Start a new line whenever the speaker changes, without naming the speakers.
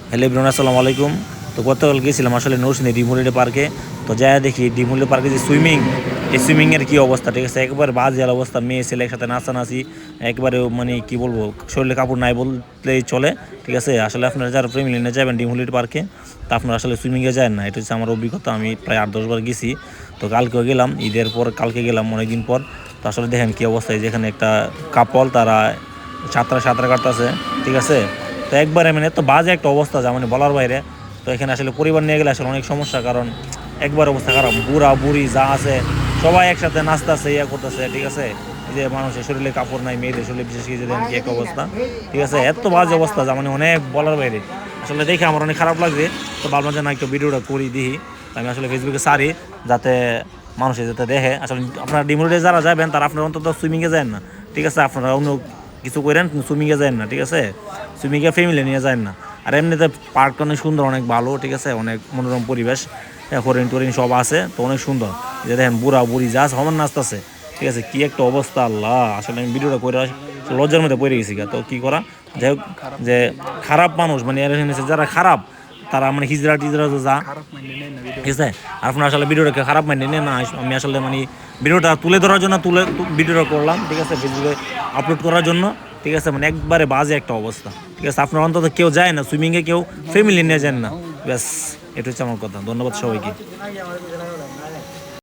Hello everyone, আসসালামু আলাইকুম। তো গতকাল গেছিলাম আসলে নরসিংদী ডিমুলিডে পার্কে। তো যাই দেখি ডিমুলিডে পার্কে যে সুইমিং, এই সুইমিংয়ের কী অবস্থা, ঠিক আছে, একবার বাজে অবস্থা। মেয়ে ছেলে একসাথে নাচানাচি, একবারে মানে কি বলবো, শরীরে কাপড় নাই বললেই চলে। ঠিক আছে, আসলে আপনারা যারা ফ্যামিলি নিয়ে যাবেন ডিমুলিডে পার্কে, তা আপনারা আসলে সুইমিংয়ে যায় না। এটা হচ্ছে আমার অভিজ্ঞতা, আমি প্রায় 8-10 বার গেছি। তো কালকেও গেলাম, ঈদের পর কালকে গেলাম অনেকদিন পর। তো আসলে দেখেন কী অবস্থা, যেখানে একটা কাপল তারা সাঁতার কাটতেছে, ঠিক আছে। তো একবারে মানে এত বাজে একটা অবস্থা যা মানে বলার বাইরে। তো এখানে আসলে পরিবার নিয়ে গেলে আসলে অনেক সমস্যা, কারণ একবার অবস্থা খারাপ, বুড়া বুড়ি যা আছে সবাই একসাথে নাচতেছে, ইয়া করতেছে, ঠিক আছে। এই যে মানুষের শরীরে কাপড় নাই, মেয়েদের শরীরে বিশেষ করে দেখেন কি এক অবস্থা, ঠিক আছে। এত বাজে অবস্থা যা মানে অনেক বলার বাইরে। আসলে দেখে আমার অনেক খারাপ লাগছে। তো ভাবলাম যে না, একটু ভিডিওটা করি দিই। তো আমি আসলে ফেসবুকে সারি, যাতে মানুষে যাতে দেখে। আসলে আপনারা ডিমুরিডে যারা যাবেন তারা আপনারা অন্তত সুইমিংয়ে যায় না, ঠিক আছে। আপনারা অন্য কিছু করেন, সুইমিংয়ে যায় না, ঠিক আছে। সুইমিংয়ে ফ্যামিলি নিয়ে যায় না। আর এমনিতে পার্কটা অনেক সুন্দর, অনেক ভালো, ঠিক আছে, অনেক মনোরম পরিবেশ, হরিণ টরিণ সব আছে, তো অনেক সুন্দর। যে দেখেন বুড়া বুড়ি যা সমান নাচতেছে, ঠিক আছে। কি একটা অবস্থা, আল্লাহ! আসলে আমি ভিডিওটা করে লজ্জার মধ্যে পড়ে গেছি। তো কি করা, যাই হোক, যে খারাপ মানুষ মানে এর যারা খারাপ, তারা মানে হিজড়া টিজড়া তো যা, ঠিক আছে। আর আপনার আসলে ভিডিওটাকে খারাপ মাইন্ডে নেন না। আমি আসলে মানে ভিডিওটা তুলে ধরার জন্য ভিডিওটা করলাম, ঠিক আছে, ফেসবুকে আপলোড করার জন্য, ঠিক আছে। মানে একবারে বাজে একটা অবস্থা, ঠিক আছে। আপনার অন্তত কেউ যায় না সুইমিংয়ে, কেউ ফ্যামিলি নিয়ে যান না, ব্যাস। এটা হচ্ছে আমার কথা। ধন্যবাদ সবাইকে।